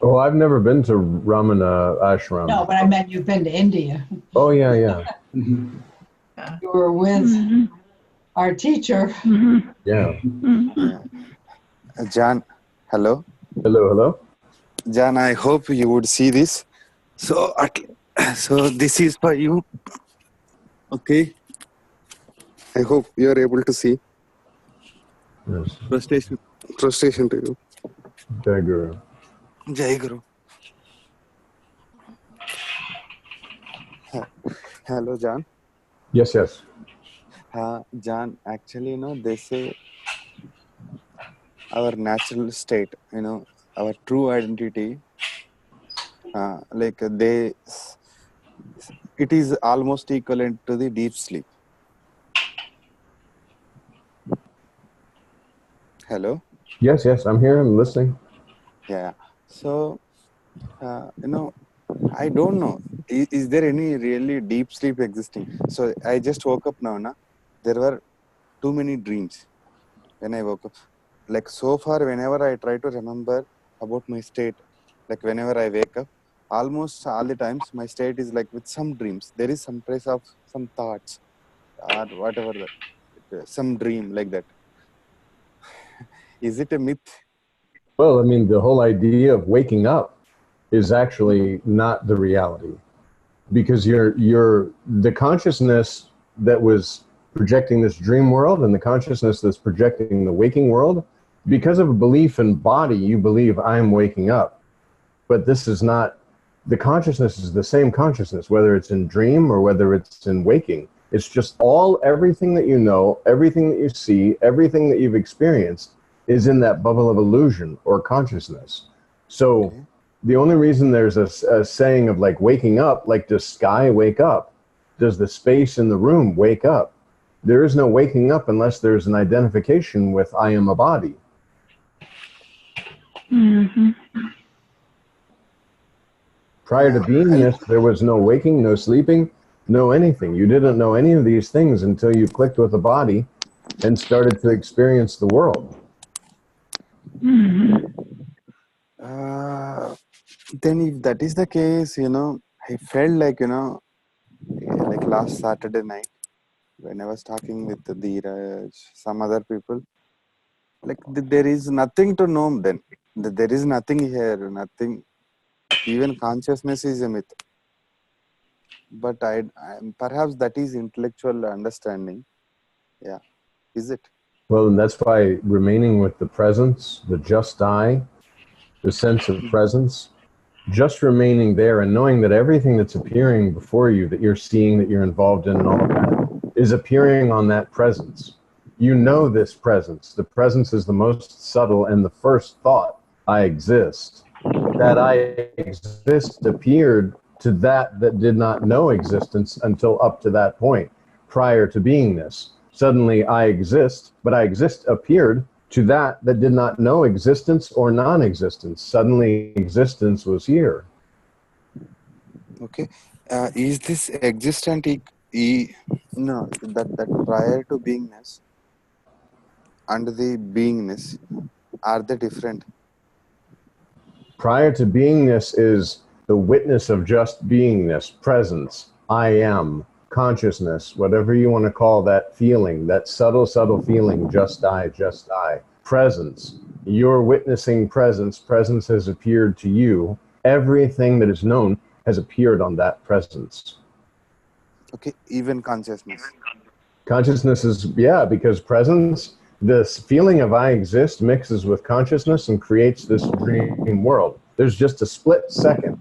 Oh, I've never been to Ramana ashram. No, but I meant you've been to India. Oh, yeah, yeah. You were with our teacher. Yeah. John, hello. Hello, hello. John, I hope you would see this. So, so this is for you. Okay. I hope you are able to see. Yes. Prostration to you. Jai Guru. Jai Guru. Hello, John. Yes, yes. John, actually, they say our natural state, our true identity, it is almost equivalent to the deep sleep. Hello? Yes, yes, I'm here. I'm listening. Yeah. So, I don't know. Is there any really deep sleep existing? So I just woke up now. There were too many dreams when I woke up. Like so far, whenever I try to remember about my state, like whenever I wake up, almost all the times my state is like with some dreams. There is some trace of some thoughts or whatever, some dream like that. Is it a myth? Well, I mean, the whole idea of waking up is actually not the reality, because you're the consciousness that was projecting this dream world and the consciousness that's projecting the waking world. Because of a belief in body, you believe I'm waking up, but this is not. The consciousness is the same consciousness, whether it's in dream or whether it's in waking. It's just everything that you know, everything that you see, everything that you've experienced is in that bubble of illusion or consciousness. So Okay. the only reason there's a saying of like waking up, like does sky wake up? Does the space in the room wake up? There is no waking up unless there's an identification with I am a body. Mm-hmm. Prior to beingness, there was no waking, no sleeping, no anything. You didn't know any of these things until you clicked with a body and started to experience the world. Mm-hmm. Then if that is the case, I felt like, like last Saturday night when I was talking with Dheeraj, some other people, like there is nothing to know then. There is nothing here, nothing. Even consciousness is a myth. But perhaps that is intellectual understanding. Yeah. Is it? Well, and that's why remaining with the presence, the just I, the sense of presence, just remaining there and knowing that everything that's appearing before you, that you're seeing, that you're involved in, and all of that, is appearing on that presence. You know this presence. The presence is the most subtle and the first thought, I exist. That I exist appeared to that did not know existence until up to that point, prior to beingness. Suddenly I exist, but I exist appeared to that did not know existence or non-existence. Suddenly existence was here. Okay. Is this existent no, that prior to beingness and the beingness, are they different? Prior to beingness is the witness of just beingness, presence, I am, consciousness, whatever you want to call that feeling, that subtle, subtle feeling, just I, just I. Presence, you're witnessing presence. Presence has appeared to you. Everything that is known has appeared on that presence. Okay, even consciousness. Consciousness is, yeah, because presence, this feeling of I exist mixes with consciousness and creates this dream world. There's just a split second.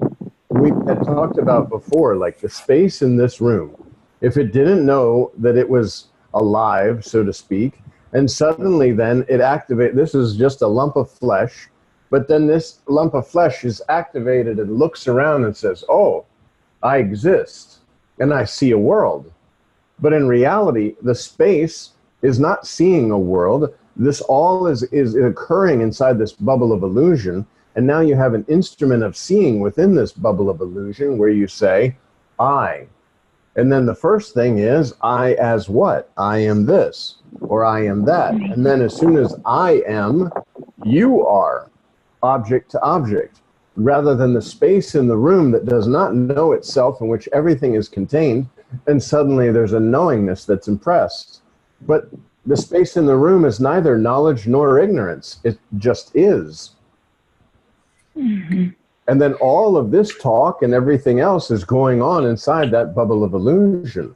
We had talked about before, like the space in this room. If it didn't know that it was alive, so to speak, and suddenly then it activates, this is just a lump of flesh, but then this lump of flesh is activated and looks around and says, oh, I exist, and I see a world. But in reality, the space is not seeing a world. This all is occurring inside this bubble of illusion. And now you have an instrument of seeing within this bubble of illusion where you say, I. And then the first thing is, I as what? I am this, or I am that. And then as soon as I am, you are. object to object, rather than the space in the room that does not know itself, in which everything is contained, and suddenly there's a knowingness that's impressed. But the space in the room is neither knowledge nor ignorance. It just is. Mm-hmm. And then all of this talk and everything else is going on inside that bubble of illusion.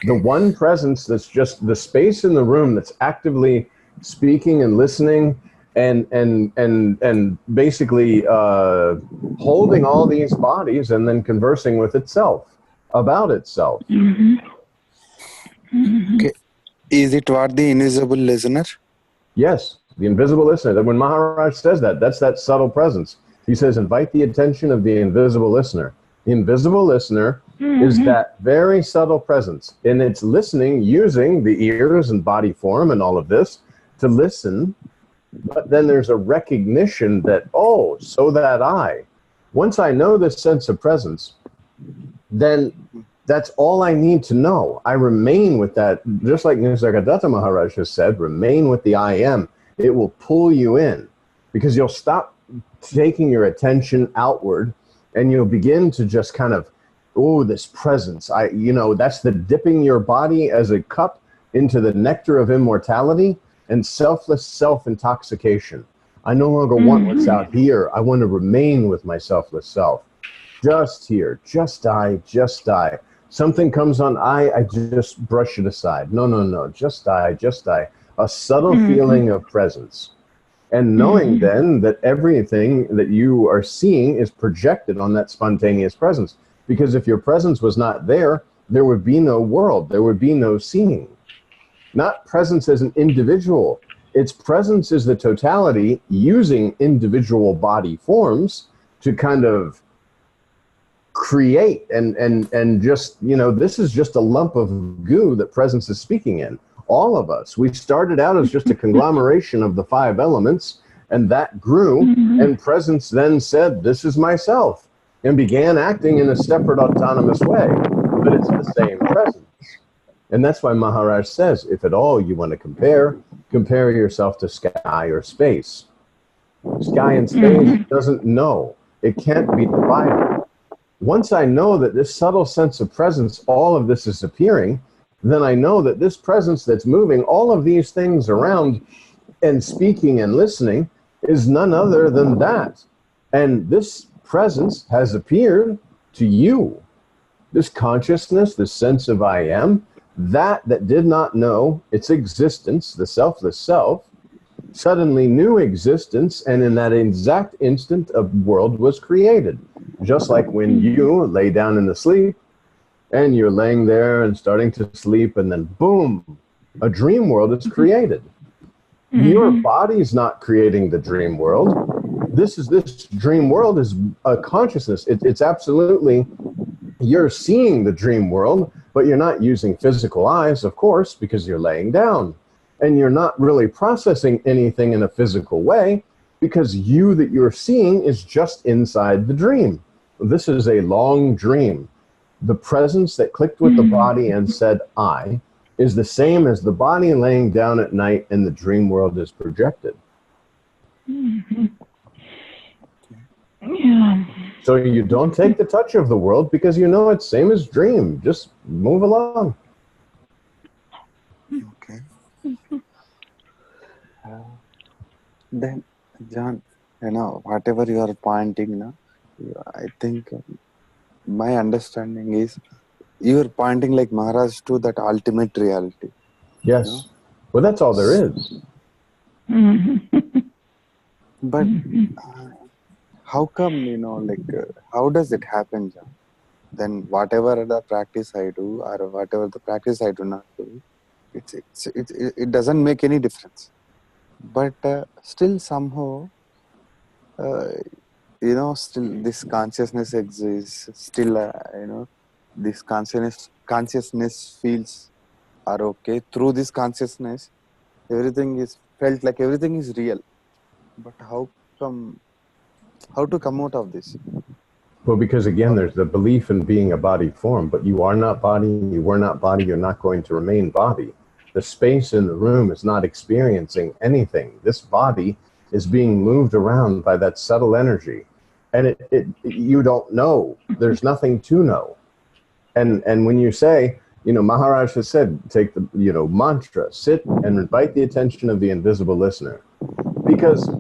The one presence that's just the space in the room that's actively speaking and listening and basically holding all these bodies and then conversing with itself about itself. Mm-hmm. Mm-hmm. Okay. Is it what the invisible listener? Yes, the invisible listener. When Maharaj says that, that's that subtle presence. He says, invite the attention of the invisible listener. The invisible listener is that very subtle presence. And it's listening using the ears and body form and all of this to listen. But then there's a recognition that, oh, so that once I know this sense of presence, then that's all I need to know. I remain with that, just like Nisargadatta Maharaj has said, remain with the I am. It will pull you in because you'll stop taking your attention outward and you'll begin to just kind of, oh, this presence. That's the dipping your body as a cup into the nectar of immortality and selfless self-intoxication. I no longer want what's out here. I want to remain with my selfless self. Just here, just die, just die. Something comes on I just brush it aside. No, just die, just die. A subtle feeling of presence. And knowing then that everything that you are seeing is projected on that spontaneous presence. Because if your presence was not there, there would be no world. There would be no seeing. Not presence as an individual. Its presence is the totality using individual body forms to kind of create and just, this is just a lump of goo that presence is speaking in. All of us, we started out as just a conglomeration of the 5 elements, and that grew, and presence then said, this is myself, and began acting in a separate autonomous way, but it's the same presence. And that's why Maharaj says, if at all you want to compare yourself to sky or space. Sky and space doesn't know. It can't be divided. Once I know that this subtle sense of presence, all of this is appearing, then I know that this presence that's moving all of these things around and speaking and listening is none other than that. And this presence has appeared to you. This consciousness, this sense of I am, that did not know its existence, the selfless self, suddenly knew existence, and in that exact instant a world was created. Just like when you lay down in the sleep, and you're laying there and starting to sleep, and then boom, a dream world is created. Your body's not creating the dream world. This dream world is a consciousness. It's absolutely, you're seeing the dream world, but you're not using physical eyes, of course, because you're laying down. And you're not really processing anything in a physical way, because you that you're seeing is just inside the dream. This is a long dream. The presence that clicked with the body and said, I, is the same as the body laying down at night and the dream world is projected. Yeah. So you don't take the touch of the world because you know it's same as dream. Just move along. Okay. Then, John, whatever you are pointing now, I think my understanding is you are pointing like Maharaj to that ultimate reality. Yes. Well, that's all there is. But how come, how does it happen, John? Then whatever the practice I do or whatever the practice I do not do, it doesn't make any difference. But still somehow, still this consciousness exists. Still, this consciousness feels are okay. Through this consciousness, everything is felt like everything is real. But how to come out of this? Well, because again, there's the belief in being a body form, but you are not body, you were not body, you're not going to remain body. The space in the room is not experiencing anything. This body is being moved around by that subtle energy. And you don't know. There's nothing to know. And when you say, Maharaj has said, take the, mantra, sit and invite the attention of the invisible listener. Because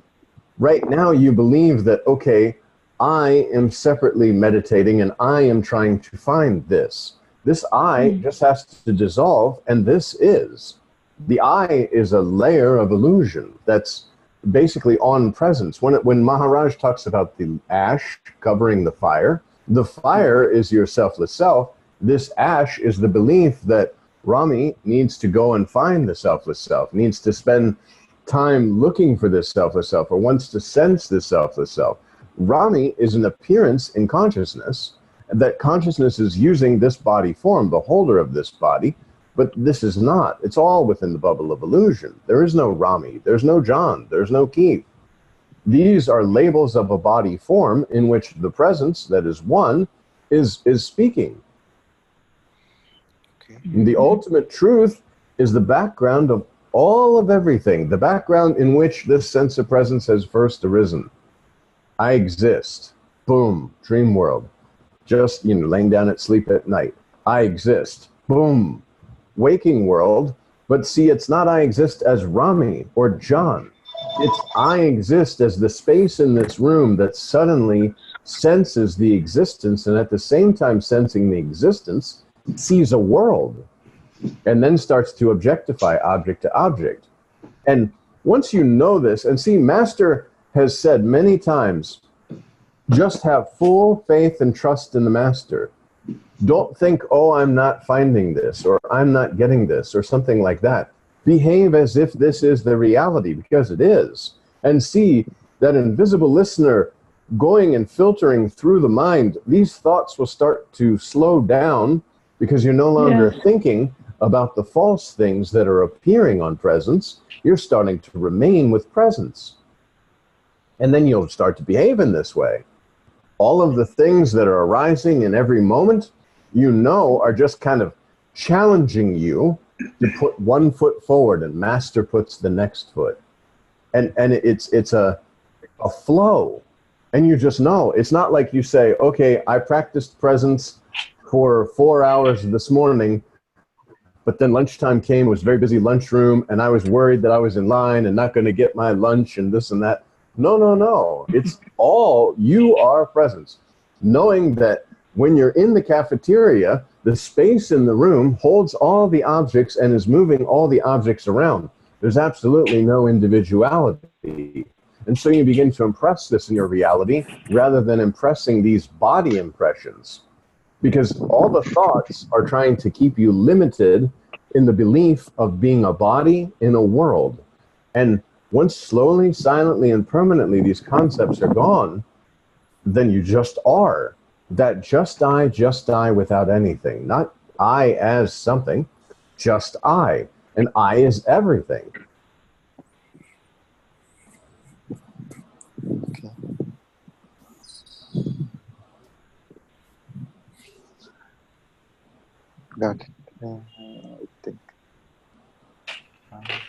right now you believe that, okay, I am separately meditating and I am trying to find this. This I just has to dissolve, and this is. The I is a layer of illusion that's basically on presence. When Maharaj talks about the ash covering the fire is your selfless self. This ash is the belief that Rami needs to go and find the selfless self, needs to spend time looking for this selfless self, or wants to sense this selfless self. Rami is an appearance in consciousness, that consciousness is using this body form, the holder of this body, but this is not. It's all within the bubble of illusion. There is no Rami, there's no John, there's no Keith. These are labels of a body form in which the presence that is one is speaking. Okay. The ultimate truth is the background of all of everything, the background in which this sense of presence has first arisen. I exist. Boom. Dream world. Just, laying down at sleep at night. I exist. Boom. Waking world. But see, it's not I exist as Rami or John. It's I exist as the space in this room that suddenly senses the existence, and at the same time sensing the existence, sees a world, and then starts to objectify object to object. And once you know this, and see, Master has said many times, just have full faith and trust in the Master. Don't think, oh, I'm not finding this, or I'm not getting this, or something like that. Behave as if this is the reality, because it is. And see that invisible listener going and filtering through the mind, these thoughts will start to slow down, because you're no longer thinking about the false things that are appearing on presence. You're starting to remain with presence. And then you'll start to behave in this way. All of the things that are arising in every moment, are just kind of challenging you to put one foot forward, and Master puts the next foot. And it's a flow. And you just know. It's not like you say, okay, I practiced presence for 4 hours this morning, but then lunchtime came, it was a very busy lunchroom, and I was worried that I was in line and not going to get my lunch and this and that. No. It's all, you are presence. Knowing that when you're in the cafeteria, the space in the room holds all the objects and is moving all the objects around. There's absolutely no individuality. And so you begin to impress this in your reality rather than impressing these body impressions. Because all the thoughts are trying to keep you limited in the belief of being a body in a world. And once slowly, silently, and permanently these concepts are gone, then you just are. That just I without anything. Not I as something, just I. And I is everything. Okay. Got it. I think. Okay.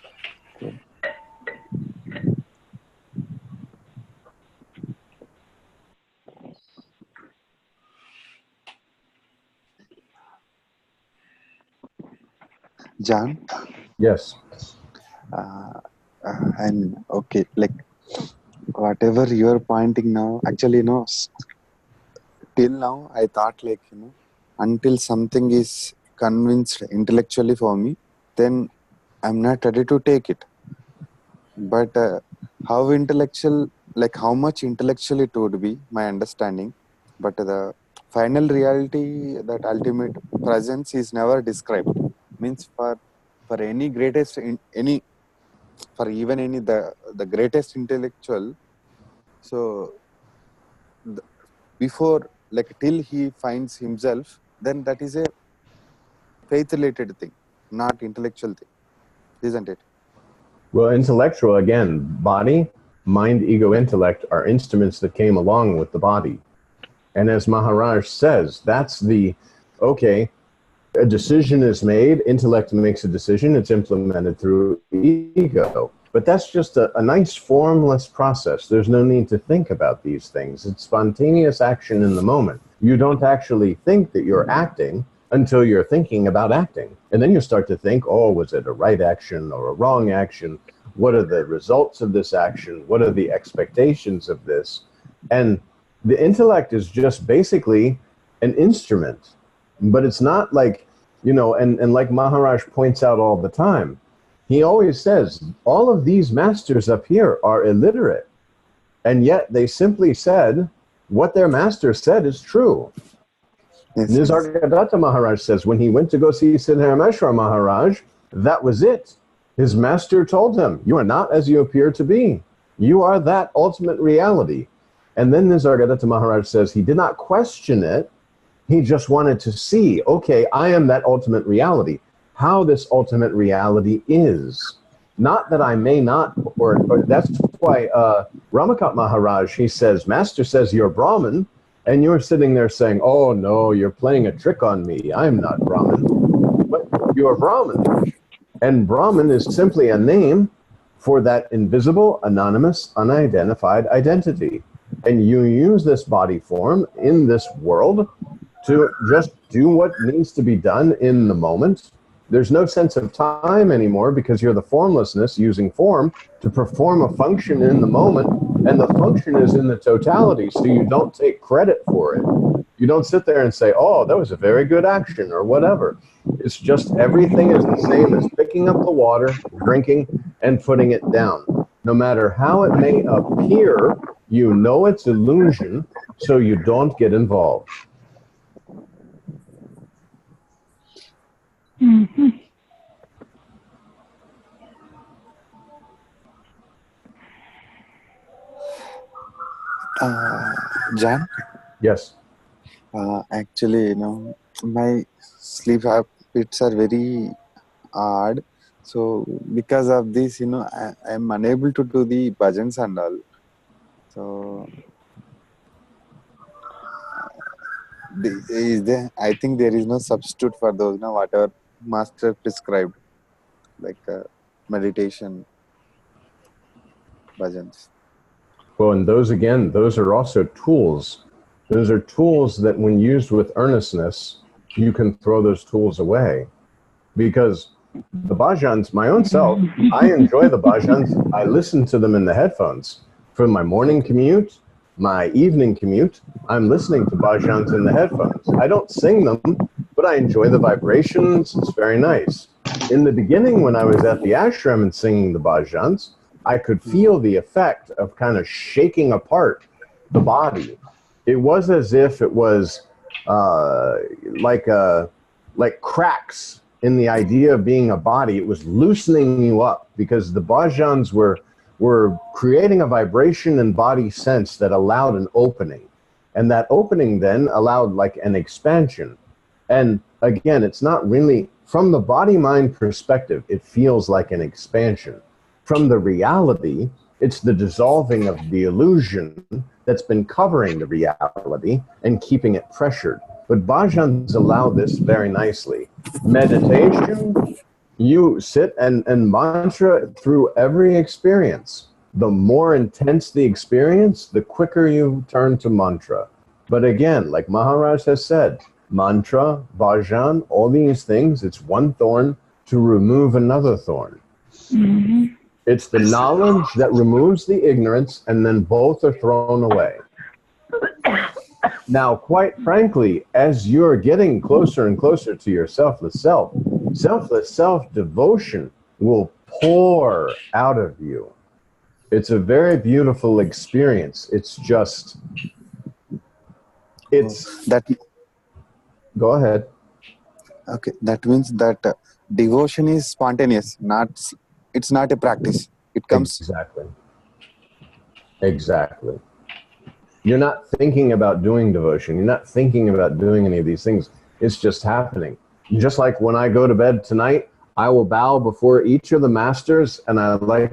John? Yes. And okay, like whatever you're pointing now, actually, till now I thought like, until something is convinced intellectually for me, then I'm not ready to take it. But how intellectual, like how much intellectual it would be, my understanding, but the final reality, that ultimate presence is never described. Means for any greatest, for even any the greatest intellectual, so before, like till he finds himself, then that is a faith related thing, not intellectual thing, isn't it? Well, intellectual, again, body, mind, ego, intellect are instruments that came along with the body. And as Maharaj says, that's the, okay, a decision is made, intellect makes a decision, it's implemented through ego. But that's just a nice formless process. There's no need to think about these things. It's spontaneous action in the moment. You don't actually think that you're acting until you're thinking about acting. And then you start to think, oh, was it a right action or a wrong action? What are the results of this action? What are the expectations of this? And the intellect is just basically an instrument. But it's not like, you know, and like Maharaj points out all the time, he always says, all of these masters up here are illiterate. And yet they simply said, what their master said is true. Yes. Nisargadatta Maharaj says, when he went to go see Siddharameshwar Maharaj, that was it. His master told him, you are not as you appear to be. You are that ultimate reality. And then Nisargadatta Maharaj says he did not question it. He just wanted to see, okay, I am that ultimate reality. How this ultimate reality is. Not that I may not, or that's why Ramakant Maharaj, he says, Master says you're Brahmin, and you're sitting there saying, oh no, you're playing a trick on me. I'm not Brahmin. But you're Brahmin. And Brahmin is simply a name for that invisible, anonymous, unidentified identity. And you use this body form in this world to just do what needs to be done in the moment. There's no sense of time anymore because you're the formlessness using form to perform a function in the moment, and the function is in the totality, so you don't take credit for it. You don't sit there and say, oh, that was a very good action or whatever. It's just everything is the same as picking up the water, drinking, and putting it down. No matter how it may appear, you know it's illusion, so you don't get involved. Mm-hmm. Jan, Yes. actually, you know, my sleep habits are very odd. So because of this, you know, I'm unable to do the bhajans and all. So is there? I think there is no substitute for those. Now, whatever master prescribed, like meditation, bhajans. Well, and those, again, those are also tools. Those are tools that when used with earnestness, you can throw those tools away. Because the bhajans, my own self, I enjoy the bhajans. I listen to them in the headphones. For my morning commute, my evening commute, I'm listening to bhajans in the headphones. I don't sing them, but I enjoy the vibrations. It's very nice. In the beginning, when I was at the ashram and singing the bhajans, I could feel the effect of kind of shaking apart the body. It was as if it was like cracks in the idea of being a body. It was loosening you up because the bhajans were creating a vibration and body sense that allowed an opening. And that opening then allowed like an expansion. And again, it's not really, from the body-mind perspective, it feels like an expansion. From the reality, it's the dissolving of the illusion that's been covering the reality and keeping it pressured. But bhajans allow this very nicely. Meditation, you sit and mantra through every experience. The more intense the experience, the quicker you turn to mantra. But again, like Maharaj has said, mantra, bhajan, all these things, it's one thorn to remove another thorn. Mm-hmm. It's the knowledge that removes the ignorance, and then both are thrown away. Now, quite frankly, as you're getting closer and closer to your selfless self devotion will pour out of you. It's a very beautiful experience. It's just, it's... That, Go ahead. okay, that means that devotion is spontaneous, it's not a practice. It comes. Exactly. You're not thinking about doing devotion. You're not thinking about doing any of these things. It's just happening. Just like when I go to bed tonight, I will bow before each of the masters, and I like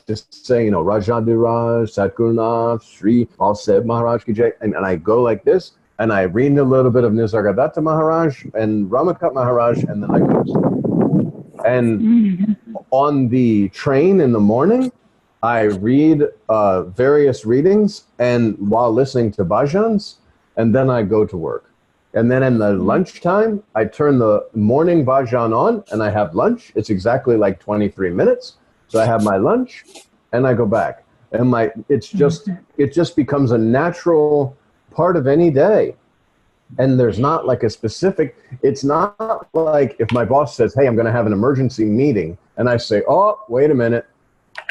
to say, you know, Rajadiraj, Satgurunath, Sri Balseb Maharaj Ki Jai, and I go like this, and I read a little bit of Nisargadatta Maharaj and Ramakant Maharaj, and then I go to sleep. And Mhm. on the train in the morning, I read various readings and while listening to bhajans, and then I go to work. And then in the lunchtime, I turn the morning bhajan on and I have lunch. It's exactly like 23 minutes. So I have my lunch and I go back. And it just becomes a natural part of any day. And there's not like a specific, it's not like if my boss says, hey, I'm going to have an emergency meeting, and I say, oh, wait a minute,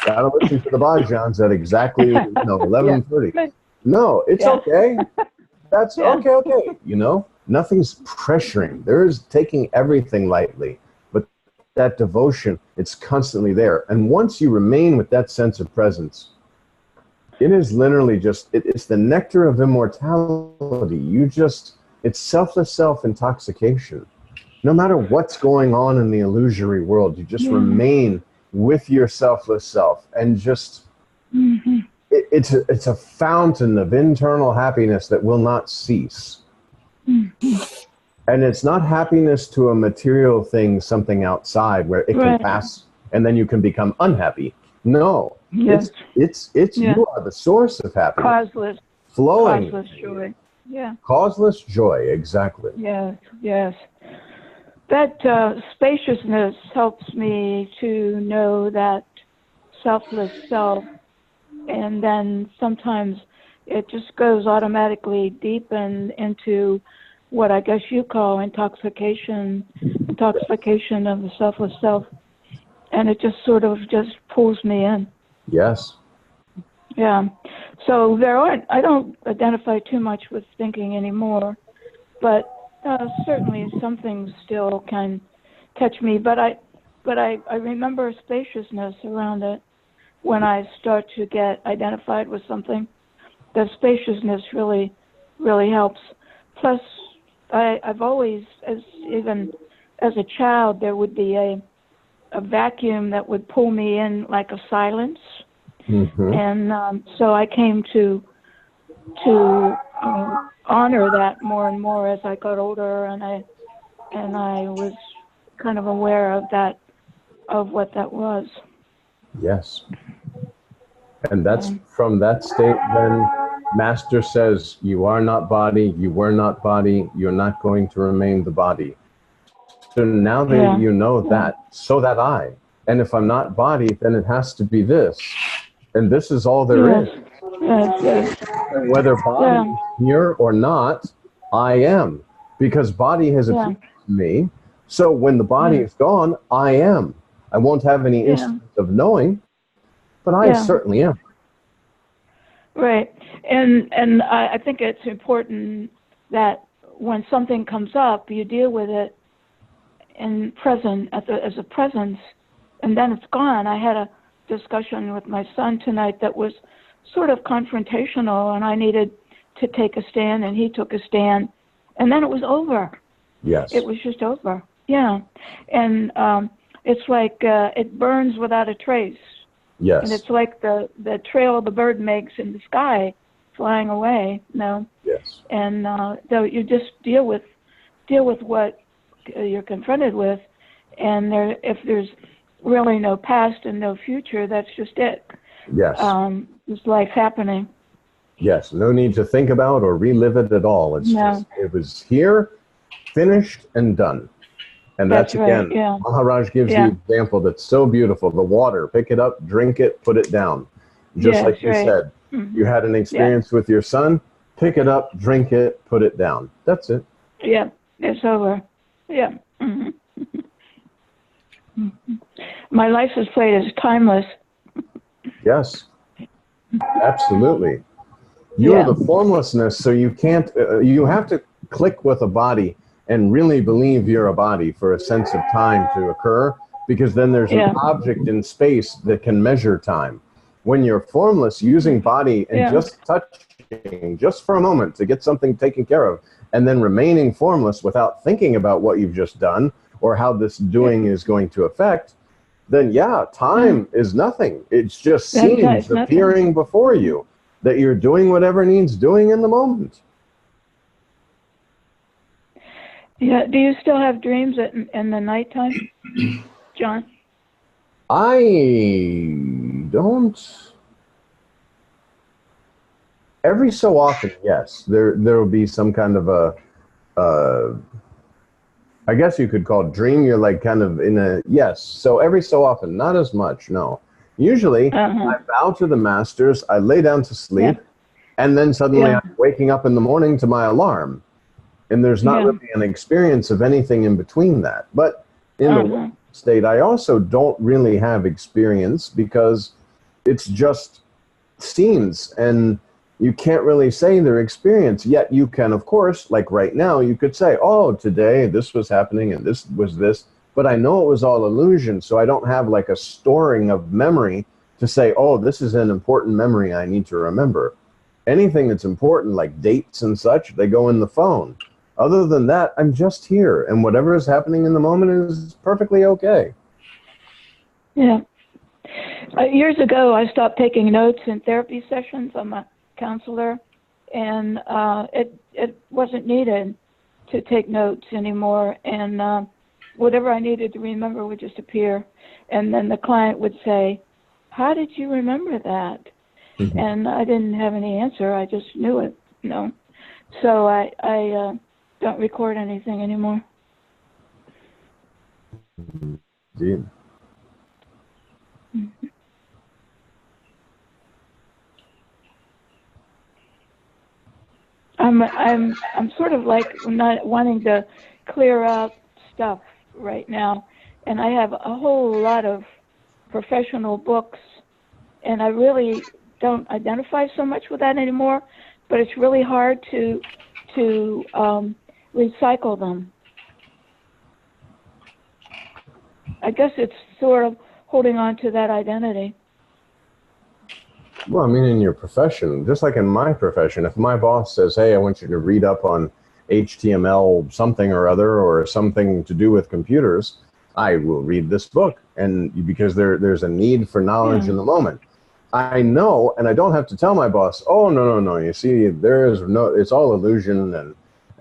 gotta listen to the bhajans at exactly 11:30. Yeah. No, it's Yeah. okay. That's Yeah. okay. Nothing's pressuring. There's taking everything lightly, but that devotion, it's constantly there. And once you remain with that sense of presence, it is literally it's the nectar of immortality. It's selfless self-intoxication. No matter what's going on in the illusory world, you just remain with your selfless self and just, Mhm. it's a fountain of internal happiness that will not cease. Mhm. And it's not happiness to a material thing, something outside where it can Right. pass and then you can become unhappy. No, Yes. it's Yeah. you are the source of happiness. Flowing. Causeless joy. Yeah. Causeless joy, exactly. Yes. That spaciousness helps me to know that selfless self, and then sometimes it just goes automatically deep into what I guess you call intoxication of the selfless self, and it just sort of just pulls me in. Yes. Yeah. So I don't identify too much with thinking anymore, but certainly some things still can catch me. But I remember spaciousness around it when I start to get identified with something. The spaciousness really helps. Plus, I've always, even as a child, there would be a vacuum that would pull me in like a silence. Mm-hmm. And so I came to honor that more and more as I got older, and I was kind of aware of what that was. Yes. And that's from that state then Master says, you are not body, you were not body, you're not going to remain the body. So now that you know that, so that I. And if I'm not body, then it has to be this. And this is all there is. Yes. And whether body is here or not, I am. Because body has appeared to me. So when the body is gone, I am. I won't have any instance of knowing, but I certainly am. Right. And I think it's important that when something comes up, you deal with it in present, as a presence, and then it's gone. I had a discussion with my son tonight that was sort of confrontational, and I needed to take a stand, and he took a stand, and then it was over. Yes. It was just over. Yeah. And it's like it burns without a trace. Yes. And it's like the trail the bird makes in the sky flying away, Yes. And so you just deal with what you're confronted with, and if there's really no past and no future, that's just it. Yes. It's life happening. Yes. No need to think about or relive it at all. It's just, it was here, finished, and done. And that's again, Maharaj gives the example that's so beautiful. The water, pick it up, drink it, put it down. Just like you said, you had an experience with your son, pick it up, drink it, put it down. That's it. Yeah, it's over. Yeah. My license plate is timeless. Yes, absolutely. You're the formlessness, so you can't, you have to click with a body and really believe you're a body for a sense of time to occur, because then there's an object in space that can measure time. When you're formless, using body and just touching, just for a moment to get something taken care of, and then remaining formless without thinking about what you've just done or how this doing is going to affect, then time is nothing. It's just scenes appearing before you, that you're doing whatever needs doing in the moment. Yeah. Do you still have dreams in the nighttime? John? I don't. Every so often, yes, there will be some kind of a, I guess you could call it dream. You're like kind of in a, yes. So every so often, not as much, no. Usually, I bow to the masters, I lay down to sleep, and then suddenly I'm waking up in the morning to my alarm. And there's not really an experience of anything in between that. But in the waking state, I also don't really have experience because it's just scenes, and you can't really say their experience. Yet you can, of course, like right now, you could say, oh, today this was happening and this was this. But I know it was all illusion, so I don't have like a storing of memory to say, oh, this is an important memory I need to remember. Anything that's important, like dates and such, they go in the phone. Other than that, I'm just here, and whatever is happening in the moment is perfectly okay. Yeah. Years ago, I stopped taking notes in therapy sessions. I'm a counselor, and it wasn't needed to take notes anymore. And whatever I needed to remember would just appear. And then the client would say, how did you remember that? Mm-hmm. And I didn't have any answer. I just knew it, you know. So I don't record anything anymore. Indeed. Mm-hmm. I'm sort of like not wanting to clear out stuff right now, and I have a whole lot of professional books, and I really don't identify so much with that anymore. But it's really hard to recycle them. I guess it's sort of holding on to that identity. Well, I mean, in your profession, just like in my profession, if my boss says, hey, I want you to read up on HTML something or other, or something to do with computers, I will read this book. And because there's a need for knowledge in the moment. I know, and I don't have to tell my boss, oh, no, you see, it's all illusion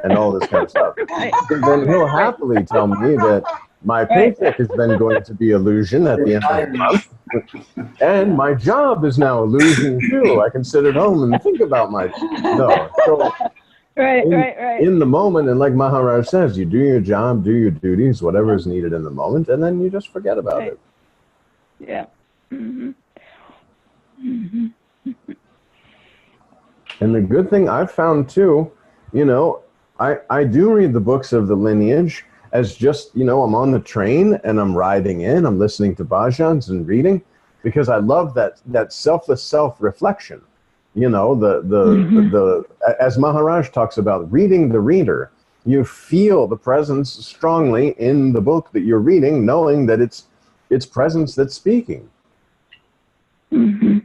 and all this kind of stuff. Right. Then he'll happily tell me that my paycheck is then going to be illusion at the end of the month. And my job is now illusion too. I can sit at home and think about my, no. So right. In the moment, and like Maharaj says, you do your job, do your duties, whatever is needed in the moment, and then you just forget about it. Yeah. Mm-hmm. And the good thing I've found too, you know, I do read the books of the lineage as just, you know, I'm on the train and I'm riding in, I'm listening to bhajans and reading, because I love that selfless self-reflection. You know, the as Maharaj talks about, reading the reader, you feel the presence strongly in the book that you're reading, knowing that it's presence that's speaking. Mm-hmm.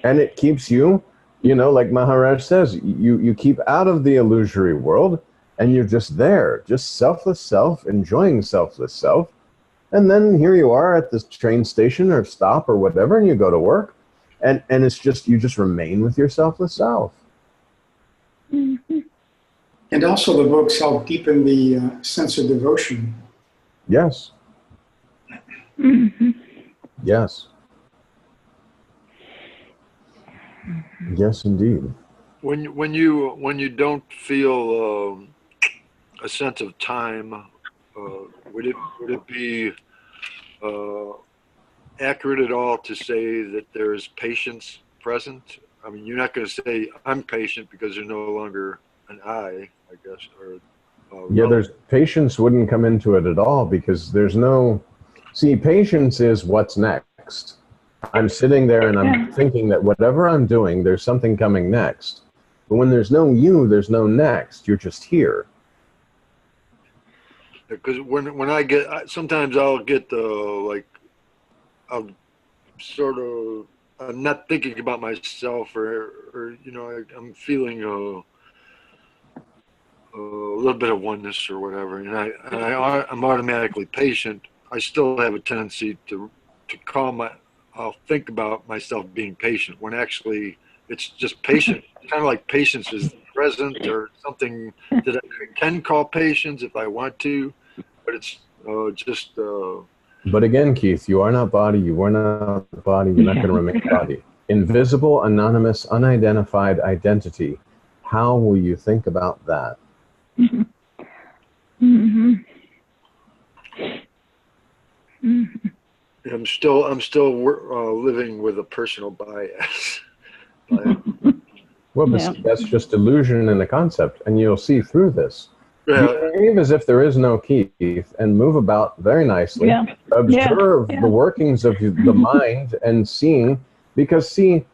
And it keeps you, you know, like Maharaj says, you keep out of the illusory world, and you're just there, just selfless self, enjoying selfless self. And then here you are at this train station or stop or whatever, and you go to work, and it's just, you just remain with your selfless self. Mm-hmm. And also the books help deepen the sense of devotion. Yes. Mm-hmm. Yes. Yes, indeed. When you don't feel a sense of time, would it be accurate at all to say that there is patience present? I mean, you're not going to say I'm patient because there's no longer an I guess, or yeah, there's patience wouldn't come into it at all, because there's no. See, patience is what's next. I'm sitting there and I'm thinking that whatever I'm doing, there's something coming next. But when there's no you, there's no next. You're just here. Because when I get, sometimes I'll get like, I'll sort of, I'm not thinking about myself, or you know, I'm feeling a little bit of oneness or whatever, and I'm automatically patient. I still have a tendency to I'll think about myself being patient when actually it's just patient. Kind of like patience is present, or something that I can call patience if I want to, but it's just But again, Keith, you are not body, you were not body, you're not going to remain body. Invisible, anonymous, unidentified identity. How will you think about that? Mhm. Mhm. Mhm. I'm still living with a personal bias. Well, but Yeah. see, that's just illusion in the concept, and you'll see through this. Yeah, Behave as if there is no Keith and move about very nicely. Yeah. Observe Yeah. the workings of the mind and seeing, because see,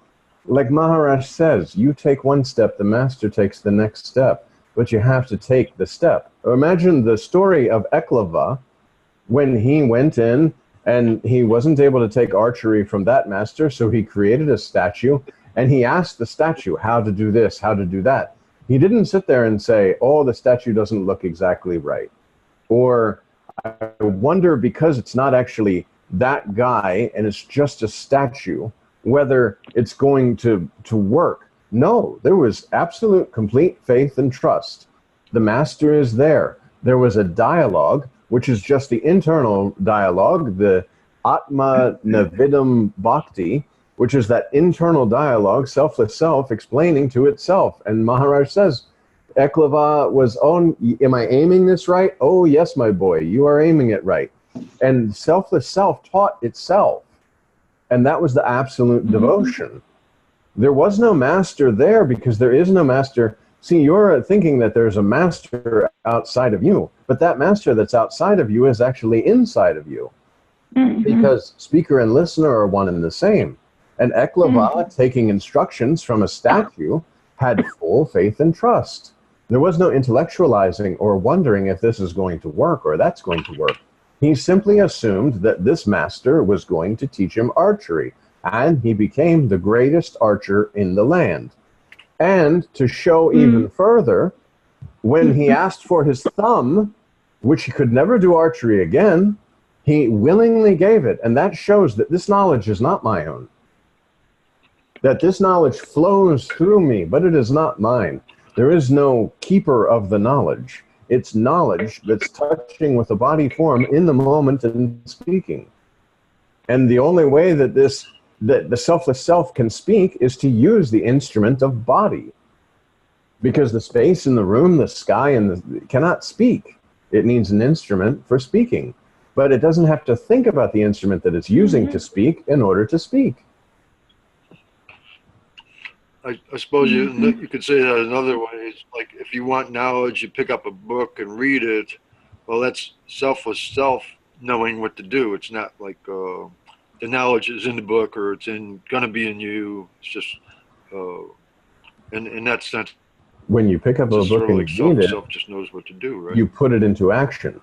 like Maharaj says, you take one step, the master takes the next step, but you have to take the step. Imagine the story of Eklava when he went in and he wasn't able to take archery from that master, so he created a statue and he asked the statue how to do this, how to do that. He didn't sit there and say, oh, the statue doesn't look exactly right. Or I wonder, because it's not actually that guy and it's just a statue, whether it's going to work. No, there was absolute complete faith and trust. The master is there. There was a dialogue, which is just the internal dialogue, the Atma Navidam Bhakti, which is that internal dialogue, selfless self, explaining to itself. And Maharaj says, Eklava was, oh, am I aiming this right? Oh, yes, my boy, you are aiming it right. And selfless self taught itself. And that was the absolute devotion. There was no master there because there is no master. See, you're thinking that there's a master outside of you, but that master that's outside of you is actually inside of you. Mhm. Because speaker and listener are one and the same. And Eklava, taking instructions from a statue, had full faith and trust. There was no intellectualizing or wondering if this is going to work or that's going to work. He simply assumed that this master was going to teach him archery, and he became the greatest archer in the land. And to show even further, when he asked for his thumb, which he could never do archery again, he willingly gave it. And that shows that this knowledge is not my own. That this knowledge flows through me, but it is not mine. There is no keeper of the knowledge. It's knowledge that's touching with a body form in the moment and speaking. And the only way that the selfless self can speak is to use the instrument of body. Because the space in the room, the sky, cannot speak. It needs an instrument for speaking. But it doesn't have to think about the instrument that it's using to speak in order to speak. I suppose you could say that another way. It's like if you want knowledge, you pick up a book and read it. Well, that's selfless self knowing what to do. It's not like the knowledge is in the book or it's gonna be in you. It's just in that sense. When you pick up a book and read it, self just knows what to do, right? you put it into action.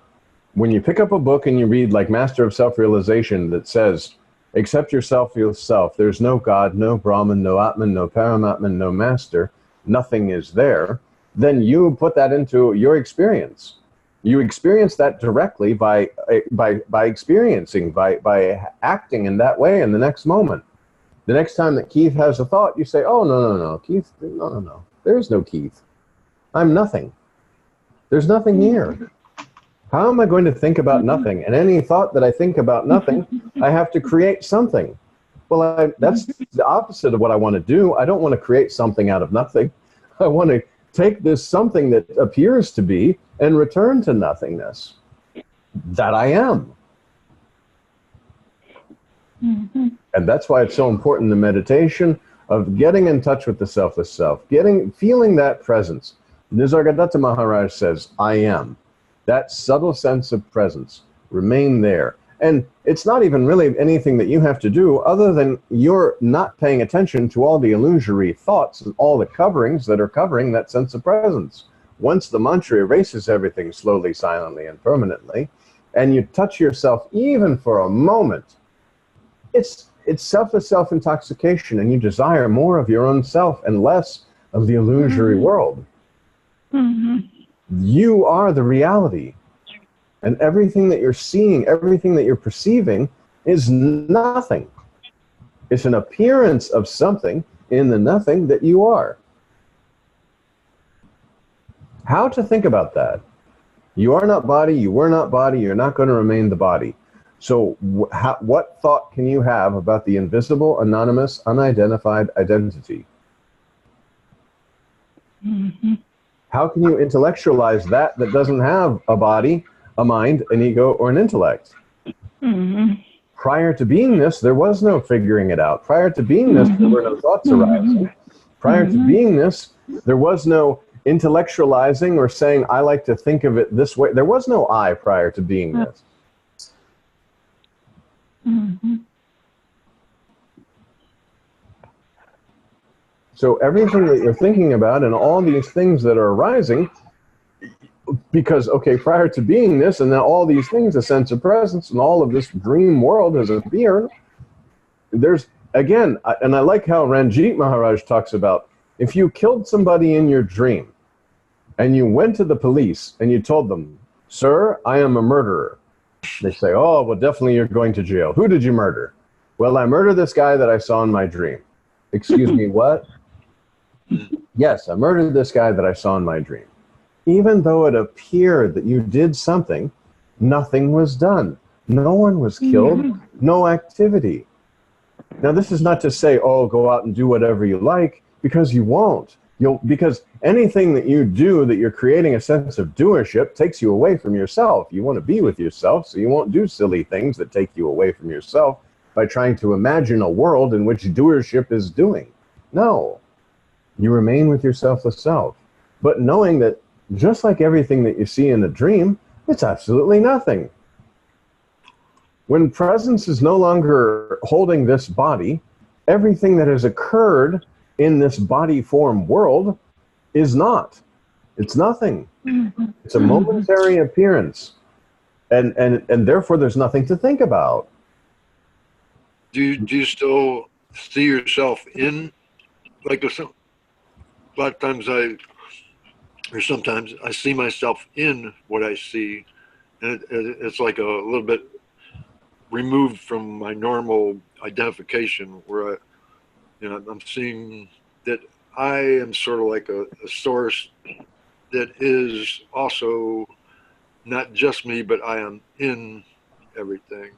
When you pick up a book and you read like Master of Self-Realization that says, accept yourself for yourself. There's no God, no Brahman, no Atman, no Paramatman, no Master. Nothing is there. Then you put that into your experience. You experience that directly by experiencing, by acting in that way in the next moment. The next time that Keith has a thought, you say, oh, no, Keith, no. There is no Keith. I'm nothing. There's nothing here. How am I going to think about nothing? And any thought that I think about nothing, I have to create something. Well, that's the opposite of what I want to do. I don't want to create something out of nothing. I want to take this something that appears to be and return to nothingness. That I am. And that's why it's so important, the meditation of getting in touch with the selfless self, feeling that presence. Nisargadatta Maharaj says, I am. That subtle sense of presence, remain there. And it's not even really anything that you have to do other than you're not paying attention to all the illusory thoughts and all the coverings that are covering that sense of presence. Once the mantra erases everything slowly, silently, and permanently, and you touch yourself even for a moment, it's selfless self-intoxication, and you desire more of your own self and less of the illusory world. You are the reality. And everything that you're seeing, everything that you're perceiving is nothing. It's an appearance of something in the nothing that you are. How to think about that? You are not body, you were not body, you're not going to remain the body. So what thought can you have about the invisible, anonymous, unidentified identity? Mm-hmm. How can you intellectualize that doesn't have a body, a mind, an ego, or an intellect? Mm-hmm. Prior to beingness, there was no figuring it out. Prior to beingness, there were no thoughts arising. Prior to beingness, there was no intellectualizing or saying, I like to think of it this way. There was no I prior to beingness. Mm-hmm. So everything that you're thinking about and all these things that are arising, because, okay, prior to beingness and then all these things, a sense of presence and all of this dream world has appeared, there's, again, and I like how Ranjit Maharaj talks about, if you killed somebody in your dream and you went to the police and you told them, sir, I am a murderer. They say, oh, well, definitely you're going to jail. Who did you murder? Well, I murdered this guy that I saw in my dream. Excuse me, what? Yes, I murdered this guy that I saw in my dream. Even though it appeared that you did something, nothing was done. No one was killed, no activity. Now, this is not to say, oh, go out and do whatever you like, because you won't. Because anything that you do that you're creating a sense of doership takes you away from yourself. You want to be with yourself, so you won't do silly things that take you away from yourself by trying to imagine a world in which doership is doing. No. You remain with your selfless self. But knowing that just like everything that you see in a dream, it's absolutely nothing. When presence is no longer holding this body, everything that has occurred in this body form world is not. It's nothing. It's a momentary appearance. And therefore there's nothing to think about. Do you still see yourself in, like, a lot of times sometimes I see myself in what I see, and it's like a little bit removed from my normal identification, where I'm seeing that I am sort of like a source that is also not just me, but I am in everything.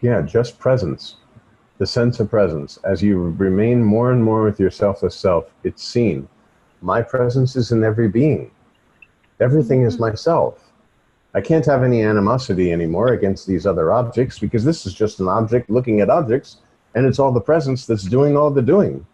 Yeah, just presence. The sense of presence. As you remain more and more with your selfless self, it's seen. My presence is in every being. Everything is myself. I can't have any animosity anymore against these other objects, because this is just an object looking at objects, and it's all the presence that's doing all the doing.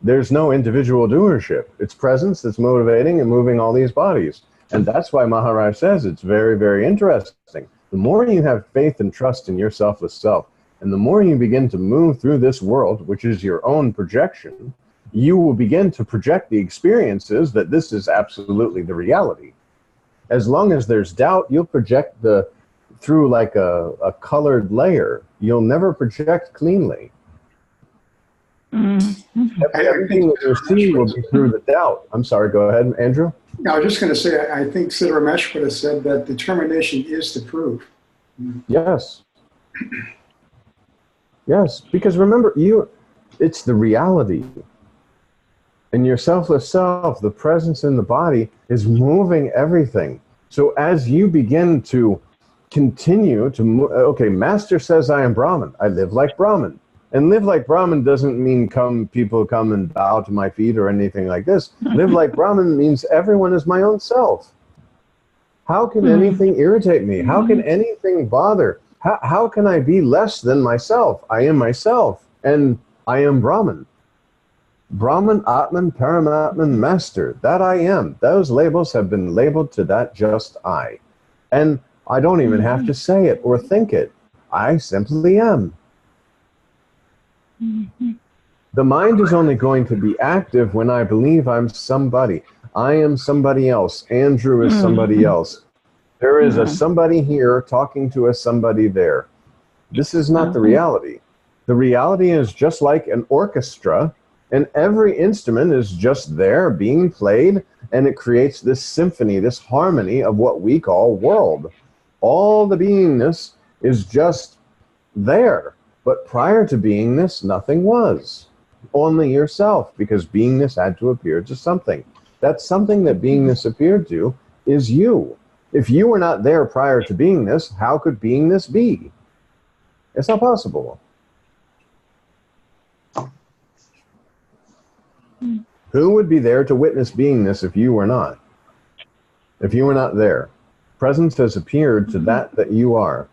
There's no individual doership. It's presence that's motivating and moving all these bodies. And that's why Maharaj says it's very, very interesting. The more you have faith and trust in your selfless self, and the more you begin to move through this world, which is your own projection, you will begin to project the experiences that this is absolutely the reality. As long as there's doubt, you'll project through like a colored layer. You'll never project cleanly. Everything that you're seeing will be through the doubt. I'm sorry, go ahead, Andrew. No, I was just going to say, I think Siddha Ramesh would have said that determination is to prove. Yes. Yes, because remember, it's the reality. And your selfless self, the presence in the body, is moving everything. So as you begin to continue to move, okay, Master says I am Brahman. I live like Brahman. And live like Brahman doesn't mean people come and bow to my feet or anything like this. Live like Brahman means everyone is my own self. How can anything irritate me? How can anything bother? How can I be less than myself? I am myself, and I am Brahman. Brahman, Atman, Paramatman, Master, that I am. Those labels have been labeled to that just I. And I don't even have to say it or think it. I simply am. The mind is only going to be active when I believe I'm somebody. I am somebody else. Andrew is somebody else. There is a somebody here talking to a somebody there. This is not the reality. The reality is just like an orchestra, and every instrument is just there being played, and it creates this symphony, this harmony of what we call world. All the beingness is just there. But prior to beingness, nothing was. Only yourself, because beingness had to appear to something. That something that beingness appeared to is you. If you were not there prior to beingness, how could beingness be? It's not possible. Who would be there to witness beingness if you were not? If you were not there? Presence has appeared to that you are.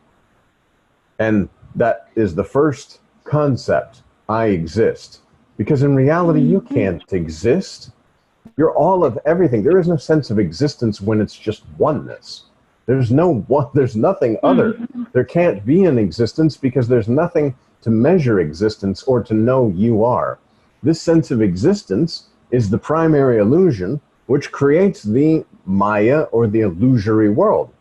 And that is the first concept, I exist. Because in reality, you can't exist. You're all of everything. There is no sense of existence when it's just oneness. There's nothing other. There can't be an existence because there's nothing to measure existence or to know you are. This sense of existence is the primary illusion which creates the Maya or the illusory world.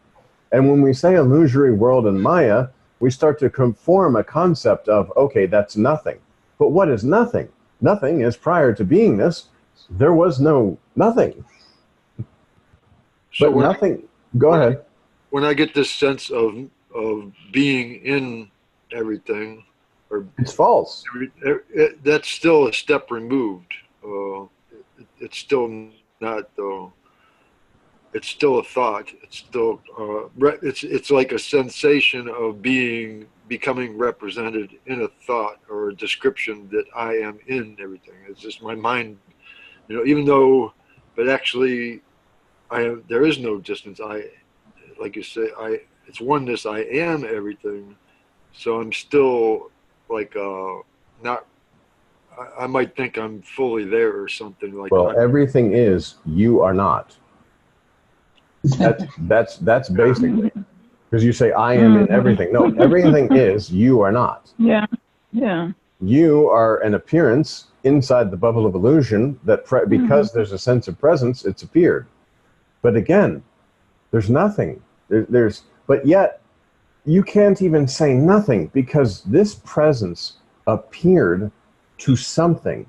And when we say illusory world and Maya, we start to conform a concept of, okay, that's nothing. But what is nothing? Nothing is prior to beingness. There was no nothing. So But nothing, go ahead. When I get this sense of being in everything, or It's false. that's still a step removed. It's still not. It's still a thought. It's still. It's like a sensation of becoming represented in a thought or a description that I am in everything. It's just my mind. Even though, but actually, there is no distance. Like you say, it's oneness. I am everything. So I'm still like not. I might think I'm fully there or something like. Well, everything is. You are not. That's basically because you say I am in everything. No, everything is. You are not. Yeah. You are an appearance inside the bubble of illusion that because there's a sense of presence, it's appeared. But again, there's nothing. But yet you can't even say nothing because this presence appeared to something,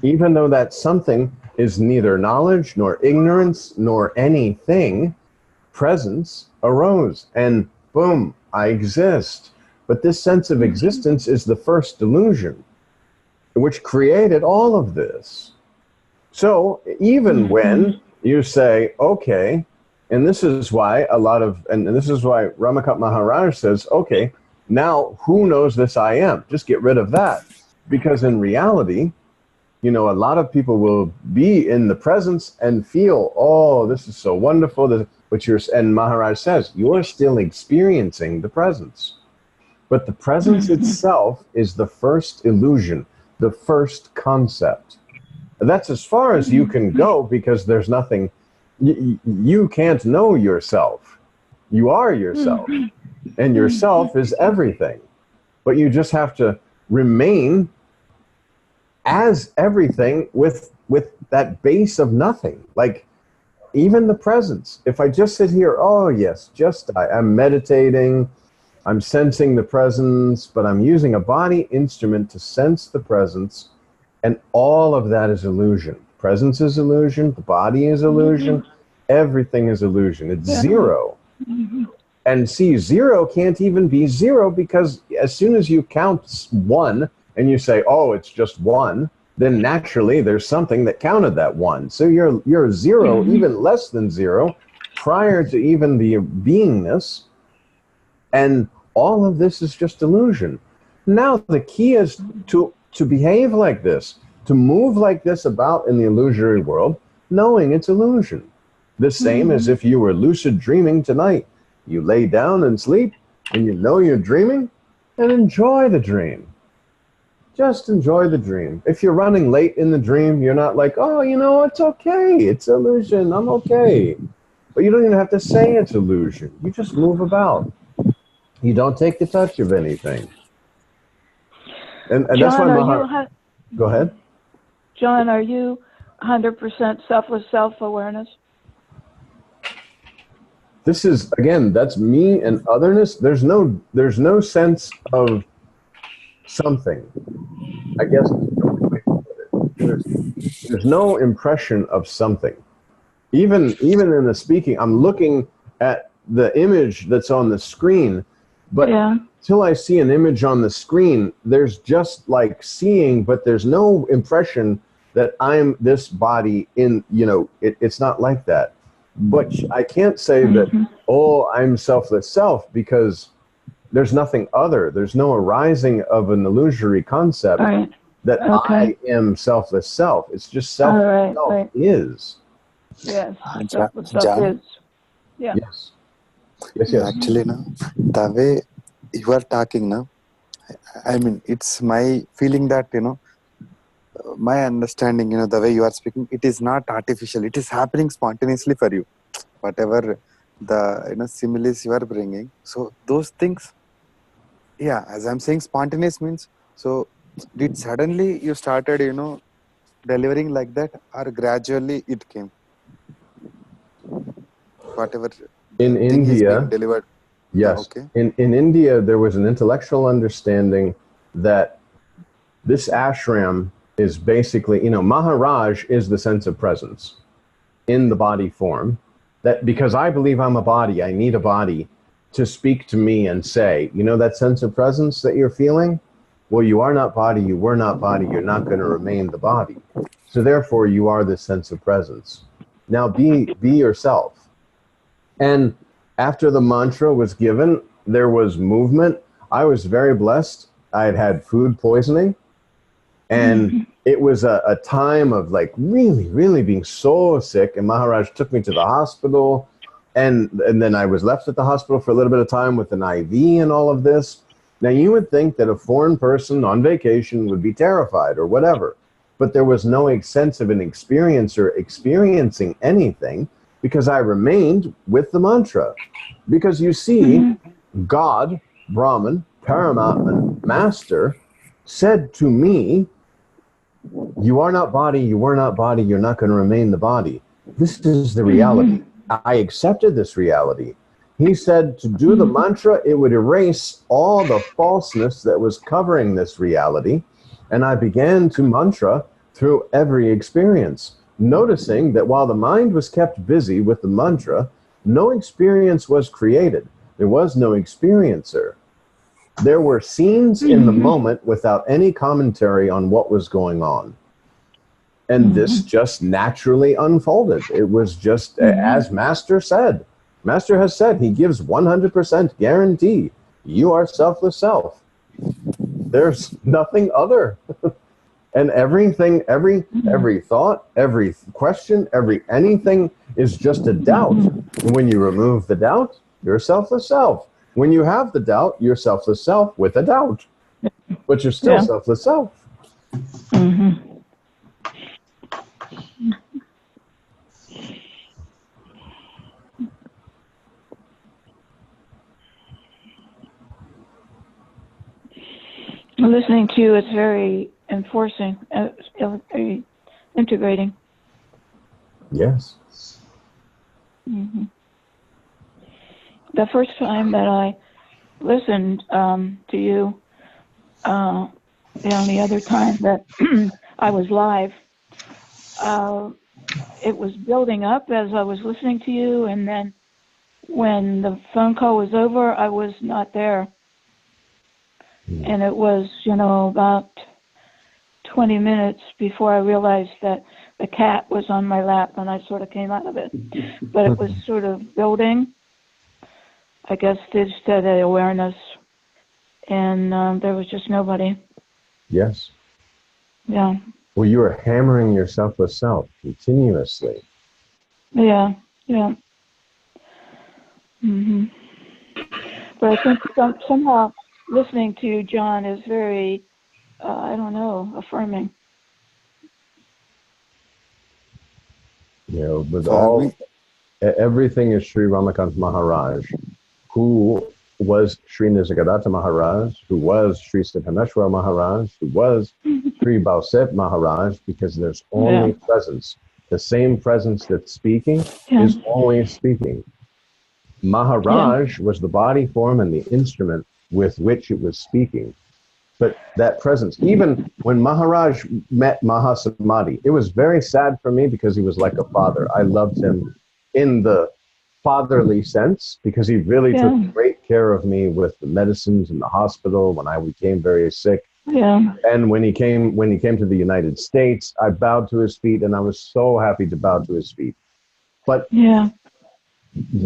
even though that something is neither knowledge nor ignorance nor anything. Presence arose and boom, I exist. But this sense of existence is the first delusion, which created all of this. So even when you say, okay, and this is why and this is why Ramakant Maharaj says, okay, now who knows this I am? Just get rid of that. Because in reality, a lot of people will be in the presence and feel, oh, this is so wonderful. And Maharaj says, you're still experiencing the presence. But the presence itself is the first illusion, the first concept. And that's as far as you can go because there's nothing, you can't know yourself. You are yourself. And yourself is everything. But you just have to remain as everything with that base of nothing. Like even the presence. If I just sit here, oh yes, I'm meditating, I'm sensing the presence, but I'm using a body instrument to sense the presence, and all of that is illusion. Presence is illusion, the body is illusion, everything is illusion. It's zero. And see, zero can't even be zero because as soon as you count one and you say, oh, it's just one, then naturally there's something that counted that one. So you're zero, even less than zero, prior to even the beingness. And all of this is just illusion. Now the key is to behave like this, to move like this about in the illusory world, knowing it's illusion. The same as if you were lucid dreaming tonight. You lay down and sleep, and you know you're dreaming, and enjoy the dream. Just enjoy the dream. If you're running late in the dream, you're not like, oh, it's okay. It's illusion. I'm okay. But you don't even have to say it's illusion. You just move about. You don't take the touch of anything. And John, that's why go ahead. John, are you 100% selfless self-awareness? This is, again, that's me and otherness. There's no sense of something. I guess there's no impression of something. Even in the speaking, I'm looking at the image that's on the screen, but until I see an image on the screen, there's just like seeing, but there's no impression that I'm this body in, it's not like that. But I can't say that, oh, I'm selfless self, because there's nothing other. There's no arising of an illusory concept Right. that Okay. I am selfless self. It's just self self Right. is. Yes. Ja- Self Jan? is. Yeah. Yes. Yes. Actually, no, the way you are talking now, I mean, it's my feeling that, my understanding, the way you are speaking, it is not artificial. It is happening spontaneously for you. Whatever the, similes you are bringing. So those things, yeah, as I'm saying, spontaneous means, so did suddenly you started, delivering like that, or gradually it came? Whatever In the thing is being India, delivered. yes. Okay. In India, there was an intellectual understanding that this ashram is basically, Maharaj is the sense of presence in the body form. That because I believe I'm a body, I need a body to speak to me and say, that sense of presence that you're feeling? Well, you are not body, you were not body, you're not going to remain the body. So therefore, you are this sense of presence. Now be yourself. And after the mantra was given, there was movement. I was very blessed. I had had food poisoning. And it was a time of like really, really being so sick. And Maharaj took me to the hospital. And then I was left at the hospital for a little bit of time with an IV and all of this. Now, you would think that a foreign person on vacation would be terrified or whatever. But there was no sense of an experiencer experiencing anything, because I remained with the mantra. Because you see, God, Brahman, Paramatman, Master, said to me, you are not body, you were not body, you're not going to remain the body. This is the reality. I accepted this reality. He said to do the mantra, it would erase all the falseness that was covering this reality. And I began to mantra through every experience, noticing that while the mind was kept busy with the mantra, no experience was created. There was no experiencer. There were scenes in the moment without any commentary on what was going on. And this just naturally unfolded. It was just as Master said. Master has said he gives 100% guarantee. You are selfless self. There's nothing other. And everything, every thought, every question, every anything is just a doubt. And when you remove the doubt, you're a selfless self. When you have the doubt, you're selfless self with a doubt. But you're still selfless self. Listening to you is very enforcing, very integrating. Yes. The first time that I listened to you, the only other time that I was live, it was building up as I was listening to you, and then when the phone call was over, I was not there. And it was, about 20 minutes before I realized that the cat was on my lap, and I sort of came out of it. But it was sort of building. I guess there's that awareness, and there was just nobody. Yes. Yeah. Well, you are hammering your selfless self continuously. Yeah. But I think somehow listening to you, John, is very, affirming. With everything is Sri Ramakant Maharaj, who was Sri Nisargadatta Maharaj, who was Sri Siddhameshwara Maharaj, who was Sri Bhausep Maharaj, because there's only presence. The same presence that's speaking is always speaking. Maharaj was the body form and the instrument with which it was speaking. But that presence, even when Maharaj met Mahasamadhi, it was very sad for me because he was like a father. I loved him in the fatherly sense because he really took great care of me with the medicines in the hospital when I became very sick. Yeah. And when he came to the United States, I bowed to his feet, and I was so happy to bow to his feet. But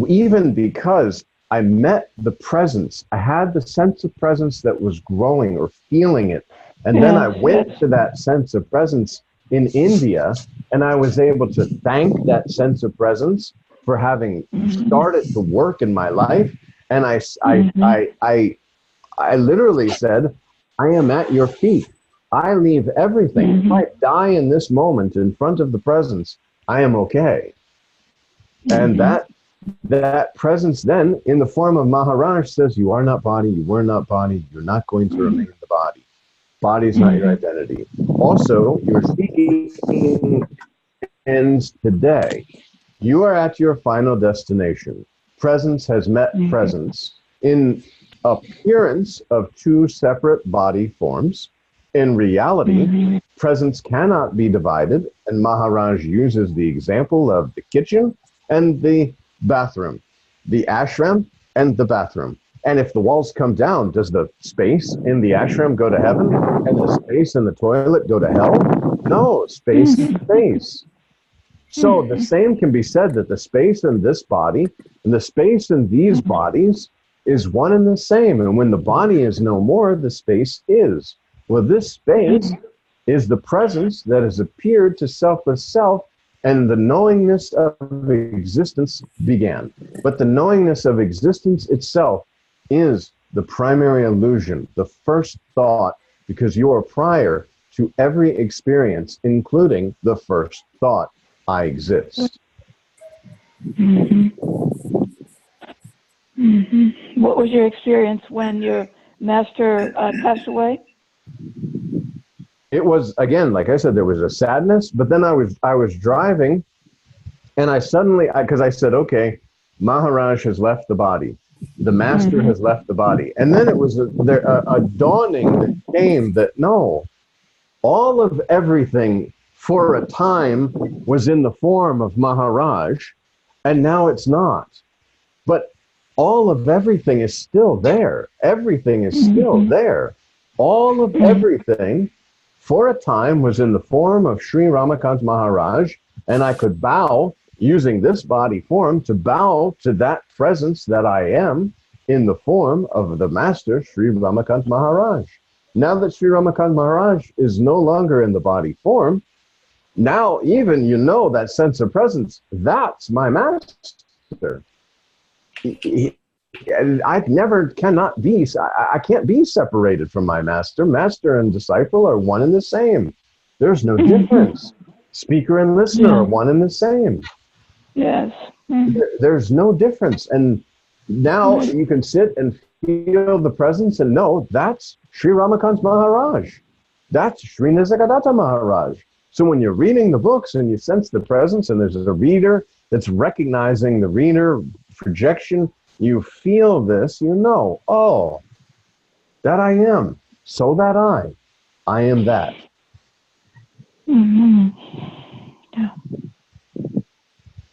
even because I met the presence, I had the sense of presence that was growing or feeling it. And then I went to that sense of presence in India, and I was able to thank that sense of presence for having started to work in my life. And I literally said, I am at your feet. I leave everything. If I die in this moment in front of the presence, I am okay. And that presence then, in the form of Maharaj, says, you are not body, you were not body, you're not going to remain the body. Body is not your identity. Also, your seeking ends today. You are at your final destination. Presence has met presence in appearance of two separate body forms. In reality, presence cannot be divided, and Maharaj uses the example of the kitchen and the bathroom, the ashram and the bathroom. And if the walls come down, does the space in the ashram go to heaven and the space in the toilet go to hell? No, space is space. So the same can be said that the space in this body and the space in these bodies is one and the same. And when the body is no more, the space is. Well, this space is the presence that has appeared to selfless self, and the knowingness of existence began. But the knowingness of existence itself is the primary illusion, the first thought, because you are prior to every experience, including the first thought, I exist. What was your experience when your master passed away? It was, again, like I said, there was a sadness, but then I was driving, and I suddenly, because I said, okay, Maharaj has left the body. The master has left the body. And then it was a dawning that came that, no, all of everything for a time was in the form of Maharaj, and now it's not. But all of everything is still there. Everything is still there. All of everything for a time was in the form of Sri Ramakant Maharaj, and I could bow using this body form to bow to that presence that I am in the form of the master Sri Ramakant Maharaj. Now that Sri Ramakant Maharaj is no longer in the body form, now even that sense of presence, that's my master. I can't be separated from my master. Master and disciple are one and the same. There's no difference. Speaker and listener are one and the same. Yes. There's no difference. And now you can sit and feel the presence and know that's Sri Ramakant Maharaj. That's Sri Nisargadatta Maharaj. So when you're reading the books and you sense the presence and there's a reader that's recognizing the reader projection, you feel this, oh, that I am, so that I am that. Yeah.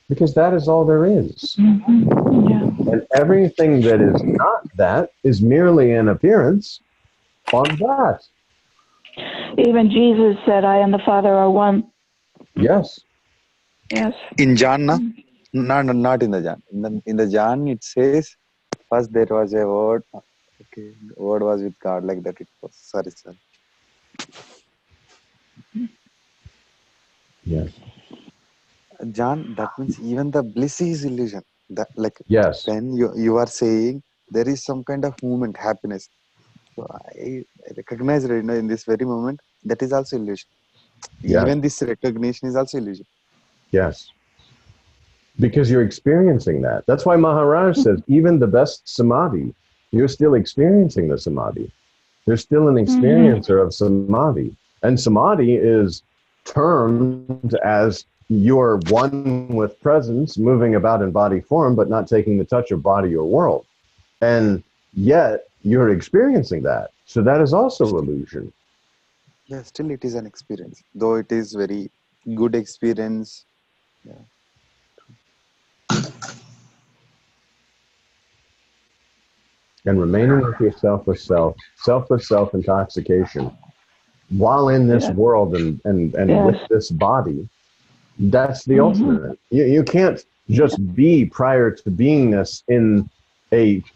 Because that is all there is. And everything that is not that is merely an appearance on that. Even Jesus said, I and the Father are one. Yes. Yes. In John, no, not in the John. In the John, it says, first there was a word. Okay, the word was with God, like that. It was. Sorry. Yes. John, that means even the bliss is illusion. That, like, yes. When you are saying there is some kind of movement, happiness. So I recognize right now in this very moment that is also illusion. Yes. Even this recognition is also illusion. Yes. Because you're experiencing that. That's why Maharaj says, even the best samadhi, you're still experiencing the samadhi. There's still an experiencer of samadhi. And samadhi is termed as you're one with presence, moving about in body form, but not taking the touch of body or world. And yet you're experiencing that. So that is also illusion. Yeah, still it is an experience. Though it is very good experience. Yeah. And remaining with your selfless self-intoxication, while in this world and with this body, that's the ultimate. You just be prior to beingness in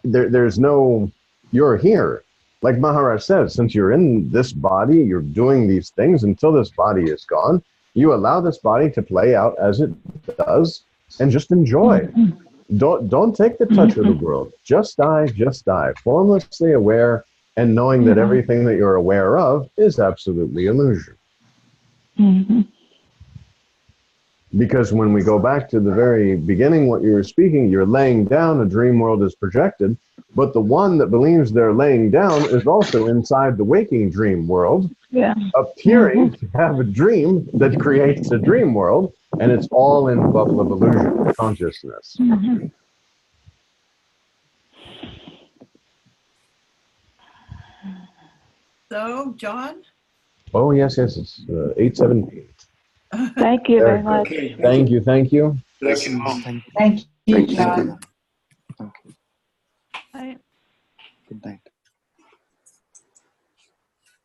there's no, you're here. Like Maharaj says, since you're in this body, you're doing these things until this body is gone. You allow this body to play out as it does and just enjoy. Don't take the touch of the world. Just die, formlessly aware and knowing that everything that you're aware of is absolutely illusion. Because when we go back to the very beginning, what you were speaking, you're laying down, a dream world is projected, but the one that believes they're laying down is also inside the waking dream world, appearing to have a dream that creates a dream world, and it's all in the bubble of illusion, consciousness. So, John? Oh, yes, it's 8:17. Thank you very much. Okay. Thank you. Thank you. Thank you, Thank you. John. Good night.